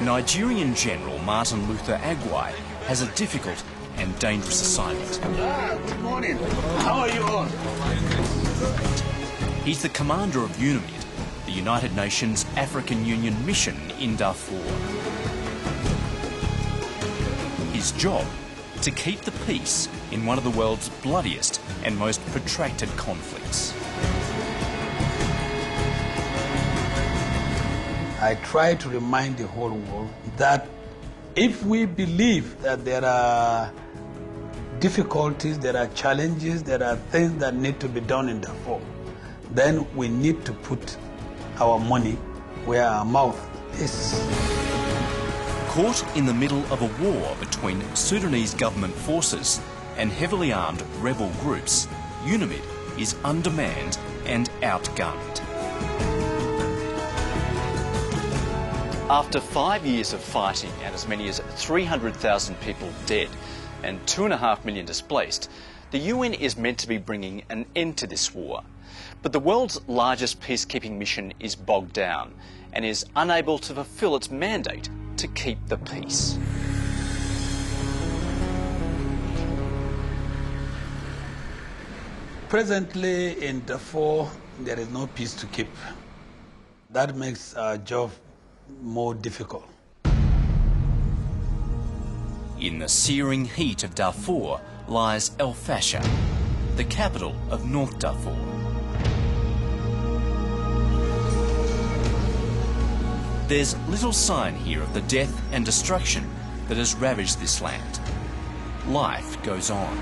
Nigerian General Martin Luther Agwai has a difficult and dangerous assignment. Good morning. How are you all? He's the commander of UNIMID, the United Nations African Union mission in Darfur. His job? To keep the peace in one of the world's bloodiest and most protracted conflicts. I try to remind the whole world that if we believe that there are difficulties, there are challenges, there are things that need to be done in Darfur, then we need to put our money where our mouth is. Caught in the middle of a war between Sudanese government forces and heavily armed rebel groups, UNIMID is undermanned and outgunned. After 5 years of fighting and as many as 300,000 people dead and 2.5 million displaced, the UN is meant to be bringing an end to this war. But the world's largest peacekeeping mission is bogged down and is unable to fulfil its mandate to keep the peace. Presently in Darfur, there is no peace to keep. That makes our job more difficult. In the searing heat of Darfur lies El Fasher, the capital of North Darfur. There's little sign here of the death and destruction that has ravaged this land. Life goes on.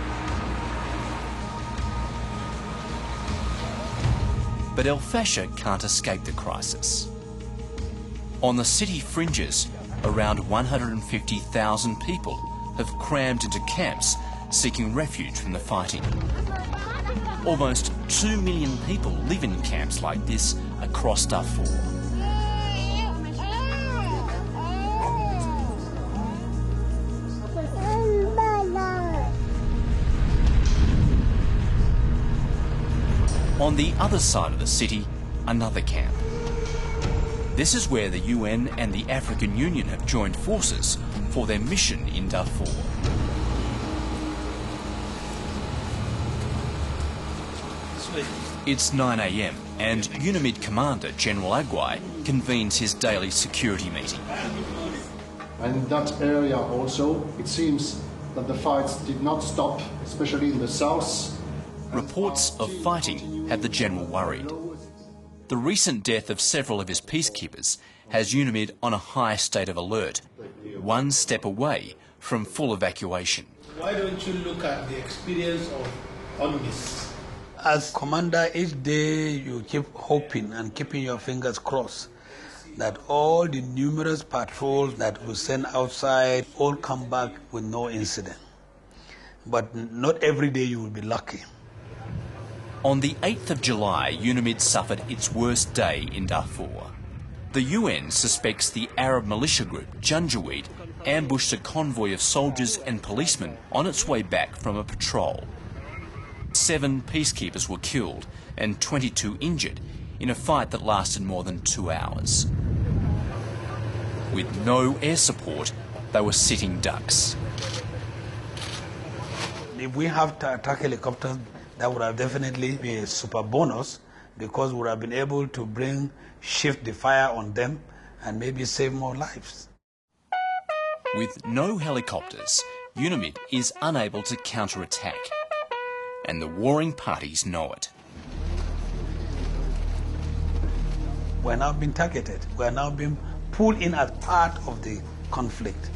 But El Fasher can't escape the crisis. On the city fringes, around 150,000 people have crammed into camps seeking refuge from the fighting. Almost 2 million people live in camps like this across Darfur. On the other side of the city, another camp. This is where the UN and the African Union have joined forces for their mission in Darfur. It's 9 a.m. and UNIMID Commander General Agwai convenes his daily security meeting. And in that area also, it seems that the fights did not stop, especially in the south. Reports of fighting have the General worried. The recent death of several of his peacekeepers has UNIMID on a high state of alert, one step away from full evacuation. Why don't you look at the experience of UNMISS? As commander, each day you keep hoping and keeping your fingers crossed that all the numerous patrols that we send outside all come back with no incident. But not every day you will be lucky. On the 8th of July, UNIMID suffered its worst day in Darfur. The UN suspects the Arab militia group Janjaweed ambushed a convoy of soldiers and policemen on its way back from a patrol. 7 peacekeepers were killed and 22 injured in a fight that lasted more than 2 hours. With no air support, they were sitting ducks. If we have to attack helicopters, that would have definitely been a super bonus because we would have been able to shift the fire on them and maybe save more lives. With no helicopters, UNIMID is unable to counterattack, and the warring parties know it. We're now being targeted. We're now being pulled in as part of the conflict.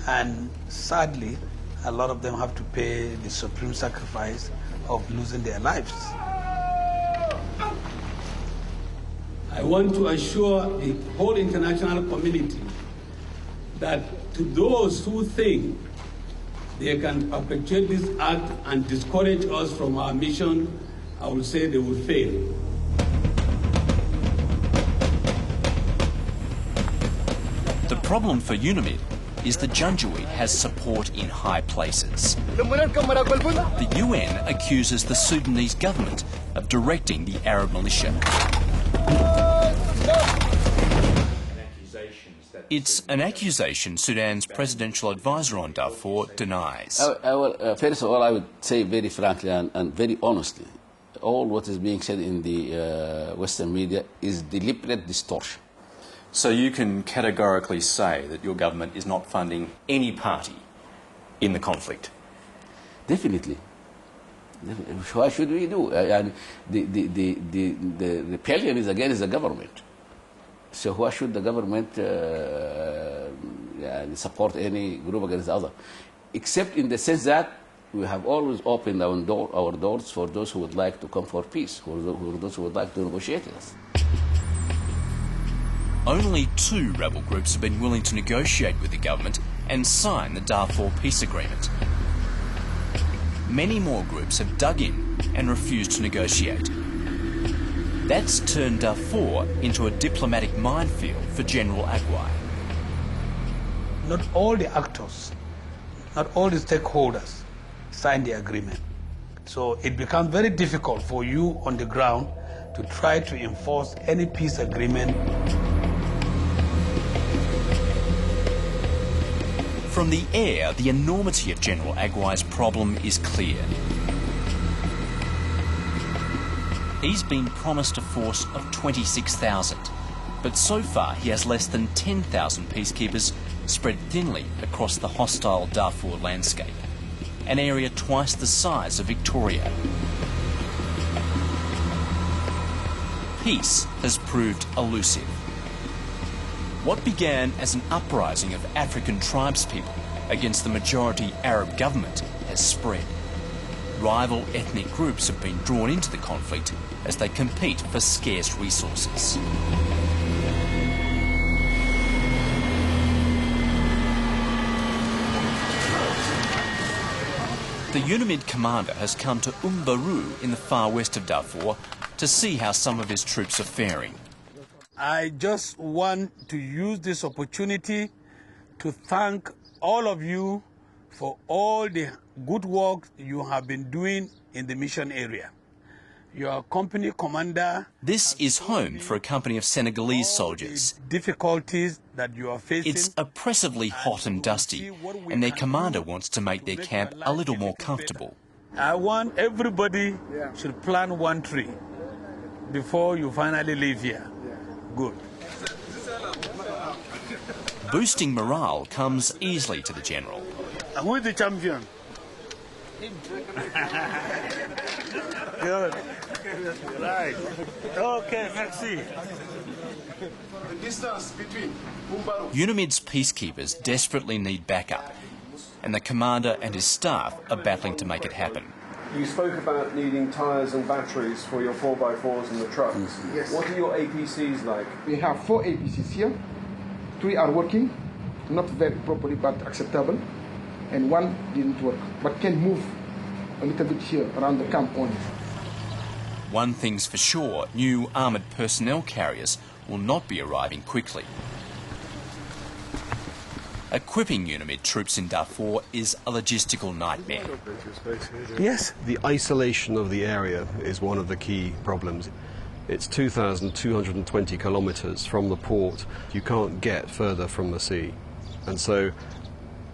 And sadly, a lot of them have to pay the supreme sacrifice of losing their lives. I want to assure the whole international community that to those who think they can perpetuate this act and discourage us from our mission, I will say they will fail. The problem for UNIMID is that Janjaweed has support in high places. The UN accuses the Sudanese government of directing the Arab militia. Accusations that It's an accusation Sudan's presidential advisor on Darfur denies. First of all, I would say very frankly and very honestly, all what is being said in the Western media is deliberate distortion. So you can categorically say that your government is not funding any party in the conflict? Definitely. Why should we do? The rebellion is against the government. So why should the government support any group against the other? Except in the sense that we have always opened our doors for those who would like to come for peace, for those who would like to negotiate with us. Only 2 rebel groups have been willing to negotiate with the government and sign the Darfur peace agreement. Many more groups have dug in and refused to negotiate. That's turned Darfur into a diplomatic minefield for General Agwai. Not all the actors, not all the stakeholders signed the agreement. So it becomes very difficult for you on the ground to try to enforce any peace agreement. From the air, the enormity of General Agwai's problem is clear. He's been promised a force of 26,000, but so far he has less than 10,000 peacekeepers spread thinly across the hostile Darfur landscape, an area twice the size of Victoria. Peace has proved elusive. What began as an uprising of African tribespeople against the majority Arab government has spread. Rival ethnic groups have been drawn into the conflict as they compete for scarce resources. The UNAMID commander has come to Umbaru in the far west of Darfur to see how some of his troops are faring. I just want to use this opportunity to thank all of you for all the good work you have been doing in the mission area. Your company commander... This is home for a company of Senegalese soldiers. Difficulties that you are facing. It's oppressively hot and dusty, and their commander wants to make their camp a little more comfortable. I want everybody should plant 1 tree before you finally leave here. Good. Boosting morale comes easily to the general. Who is the champion? Good. Right. Okay, merci. The distance between UNAMID's peacekeepers desperately need backup, and the commander and his staff are battling to make it happen. You spoke about needing tyres and batteries for your 4x4s and the trucks. Yes. What are your APCs like? We have 4 APCs here. 3 are working, not very properly but acceptable, and 1 didn't work, but can move a little bit here around the camp only. One thing's for sure, new armoured personnel carriers will not be arriving quickly. Equipping UNAMID troops in Darfur is a logistical nightmare. Yes. The isolation of the area is one of the key problems. It's 2,220 kilometres from the port. You can't get further from the sea. And so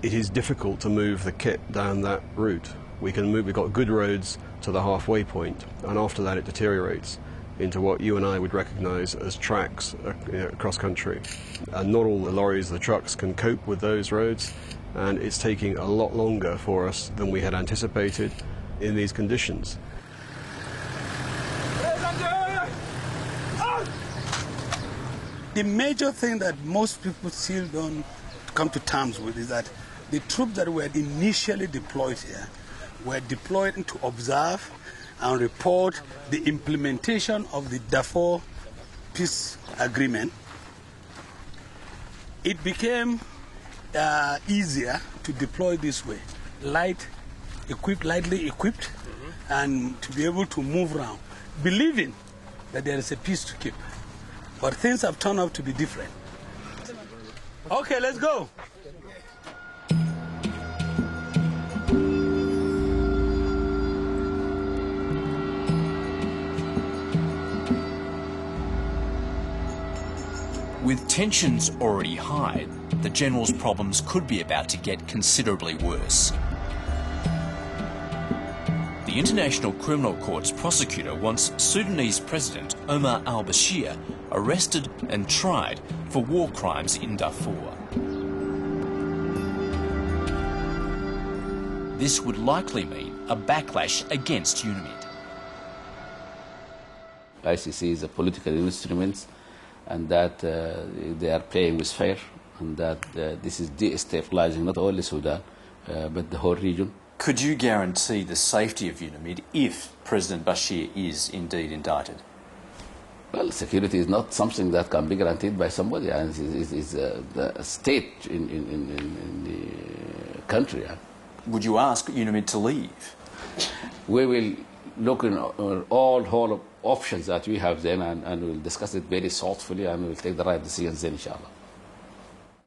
it is difficult to move the kit down that route. We've got good roads to the halfway point, and after that it deteriorates into what you and I would recognise as tracks across country. And not all the lorries, the trucks can cope with those roads, and it's taking a lot longer for us than we had anticipated in these conditions. The major thing that most people still don't come to terms with is that the troops that were initially deployed here were deployed to observe and report the implementation of the Darfur peace agreement. It became easier to deploy this way, lightly equipped, and to be able to move around, believing that there is a peace to keep. But things have turned out to be different. Okay, let's go. With tensions already high, the general's problems could be about to get considerably worse. The International Criminal Court's prosecutor wants Sudanese President Omar al-Bashir arrested and tried for war crimes in Darfur. This would likely mean a backlash against UNAMID. ICC is a political instrument, and that they are playing with fire, and that this is destabilizing not only Sudan, but the whole region. Could you guarantee the safety of UNAMID if President Bashir is indeed indicted? Well, security is not something that can be guaranteed by somebody, and it's the state in the country. Would you ask UNAMID to leave? We will look in all whole options that we have then, and we'll discuss it very thoughtfully, and we'll take the right decisions then, inshallah.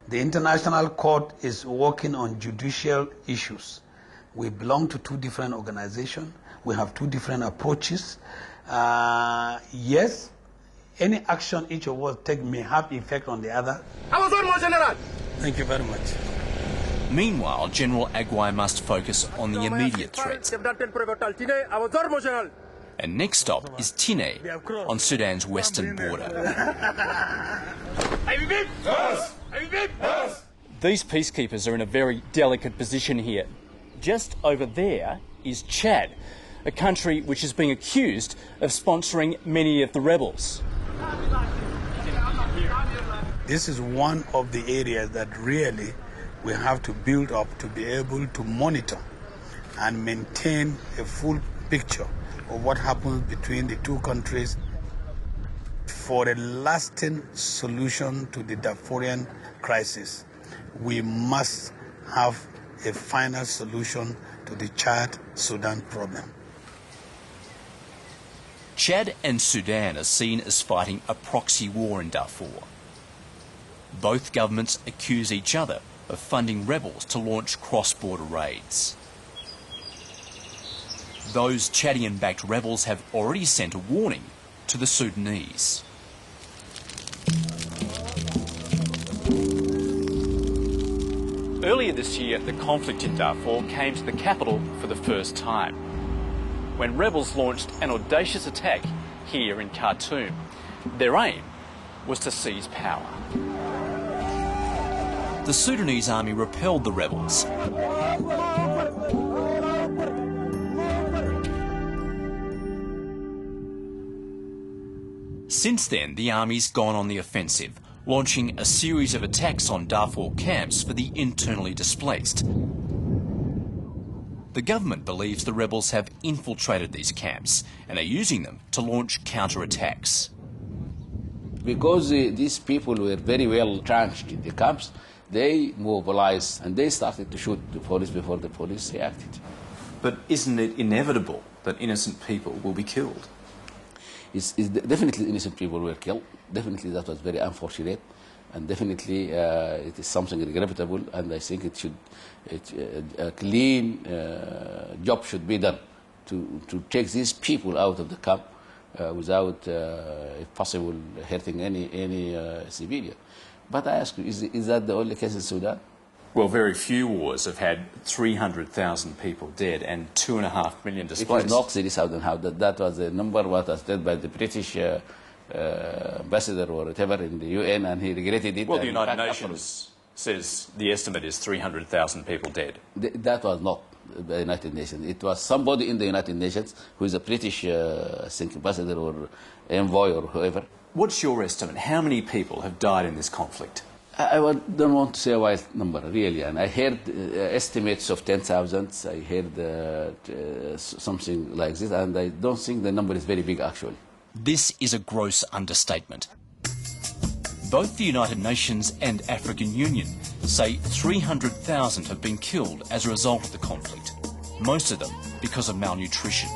The International Court is working on judicial issues. We belong to two different organizations. We have two different approaches. Yes, any action each of us take may have effect on the other. Thank you very much. Meanwhile, General Agwai must focus on the immediate threats. And next stop is Tine, on Sudan's western border. These peacekeepers are in a very delicate position here. Just over there is Chad, a country which is being accused of sponsoring many of the rebels. This is one of the areas that really we have to build up to be able to monitor and maintain a full picture of what happens between the two countries. For a lasting solution to the Darfurian crisis, we must have a final solution to the Chad-Sudan problem. Chad and Sudan are seen as fighting a proxy war in Darfur. Both governments accuse each other of funding rebels to launch cross-border raids. Those Chadian-backed rebels have already sent a warning to the Sudanese. Earlier this year, the conflict in Darfur came to the capital for the first time, when rebels launched an audacious attack here in Khartoum. Their aim was to seize power. The Sudanese army repelled the rebels. Since then, the army's gone on the offensive, launching a series of attacks on Darfur camps for the internally displaced. The government believes the rebels have infiltrated these camps and are using them to launch counter-attacks. Because these people were very well entrenched in the camps, they mobilized and they started to shoot the police before the police reacted. But isn't it inevitable that innocent people will be killed? It's definitely innocent people were killed. Definitely that was very unfortunate, and definitely it is something regrettable, and I think a clean job should be done to take these people out of the camp without, if possible, hurting any civilian. But I ask you, is that the only case in Sudan? Well, very few wars have had 300,000 people dead and 2.5 million displaced. It was not 30,000. How that was the number what was said by the British ambassador or whatever in the UN, and he regretted it. Well, the United Nations says the estimate is 300,000 people dead. That was not the United Nations. It was somebody in the United Nations who is a British ambassador or envoy or whoever. What's your estimate? How many people have died in this conflict? I don't want to say a wild number, really. And I heard estimates of 10,000. I heard something like this, and I don't think the number is very big, actually. This is a gross understatement. Both the United Nations and African Union say 300,000 have been killed as a result of the conflict, most of them because of malnutrition.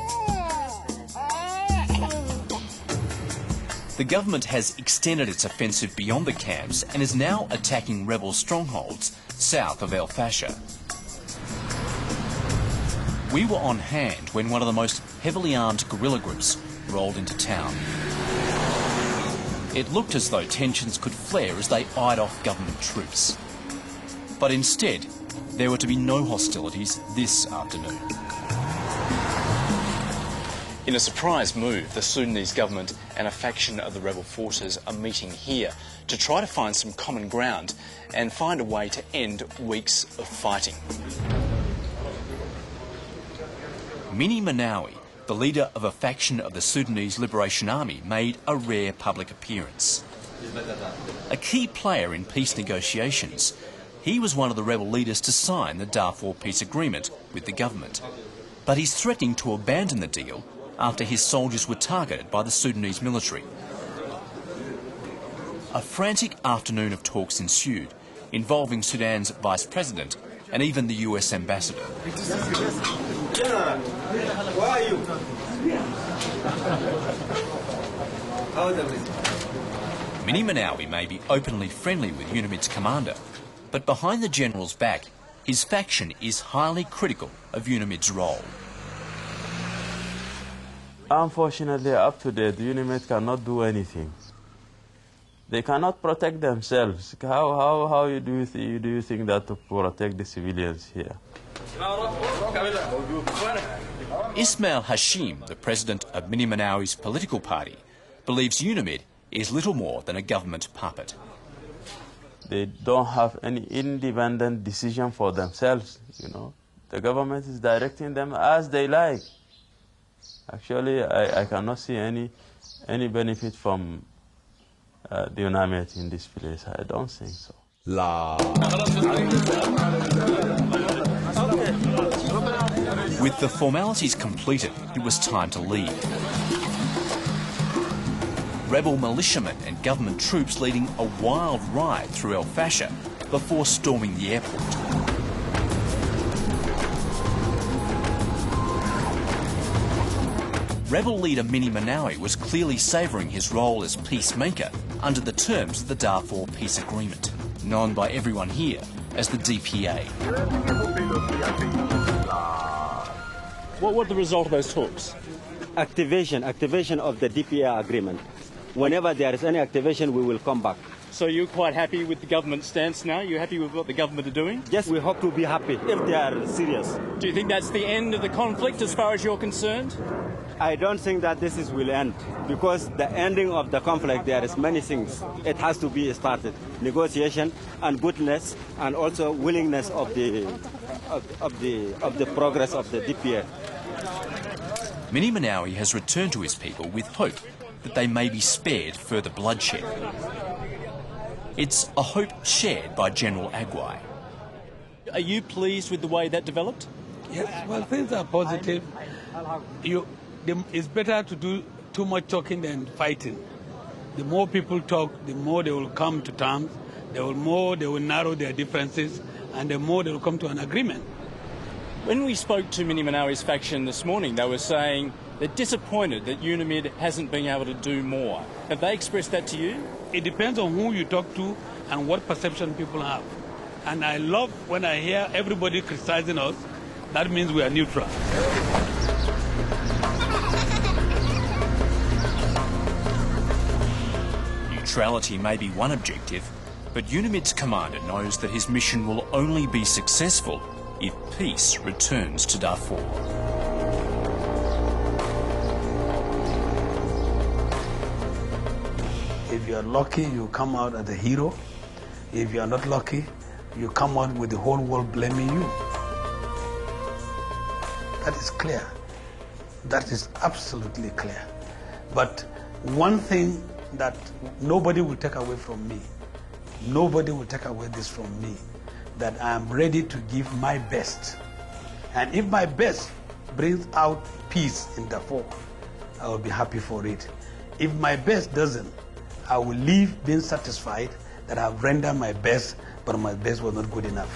The government has extended its offensive beyond the camps and is now attacking rebel strongholds south of El Fasher. We were on hand when one of the most heavily armed guerrilla groups rolled into town. It looked as though tensions could flare as they eyed off government troops. But instead, there were to be no hostilities this afternoon. In a surprise move, the Sudanese government and a faction of the rebel forces are meeting here to try to find some common ground and find a way to end weeks of fighting. Mini Manawi, the leader of a faction of the Sudanese Liberation Army, made a rare public appearance. A key player in peace negotiations, he was one of the rebel leaders to sign the Darfur peace agreement with the government. But he's threatening to abandon the deal after his soldiers were targeted by the Sudanese military. A frantic afternoon of talks ensued, involving Sudan's vice president and even the US ambassador. Where are you? Mini Manawi may be openly friendly with UNAMID's commander, but behind the general's back, his faction is highly critical of UNAMID's role. Unfortunately, up to date, UNAMID cannot do anything. They cannot protect themselves. How do you think that to protect the civilians here? Ismail Hashim, the president of Mini Manawi's political party, believes UNAMID is little more than a government puppet. They don't have any independent decision for themselves, you know. The government is directing them as they like. Actually, I cannot see any benefit from the UNAMID in this place. I don't think so. With the formalities completed, it was time to leave. Rebel militiamen and government troops leading a wild ride through El Fasher before storming the airport. Rebel leader Mini Manawi was clearly savouring his role as peacemaker under the terms of the Darfur peace agreement, known by everyone here as the DPA. What was the result of those talks? Activation of the DPA agreement. Whenever there is any activation, we will come back. So you're quite happy with the government stance now? You're happy with what the government are doing? Yes, we hope to be happy if they are serious. Do you think that's the end of the conflict as far as you're concerned? I don't think that this will end, because the ending of the conflict, there is many things. It has to be started. Negotiation and goodness, and also willingness of the progress of the DPA. Mini Manawi has returned to his people with hope that they may be spared further bloodshed. It's a hope shared by General Agwai. Are you pleased with the way that developed? Yes, well, things are positive. It's better to do too much talking than fighting. The more people talk, the more they will come to terms, they will narrow their differences, and the more they will come to an agreement. When we spoke to Mini Manawi's faction this morning, they were saying they're disappointed that UNAMID hasn't been able to do more. Have they expressed that to you? It depends on who you talk to and what perception people have. And I love when I hear everybody criticizing us. That means we are neutral. Neutrality may be one objective, but UNAMID's commander knows that his mission will only be successful if peace returns to Darfur. If you are lucky, you come out as a hero. If you are not lucky, you come out with the whole world blaming you. That is clear. That is absolutely clear. But one thing that nobody will take away from me, nobody will take away this from me, that I am ready to give my best. And if my best brings out peace in Darfur, I will be happy for it. If my best doesn't, I will leave being satisfied that I have rendered my best, but my best was not good enough.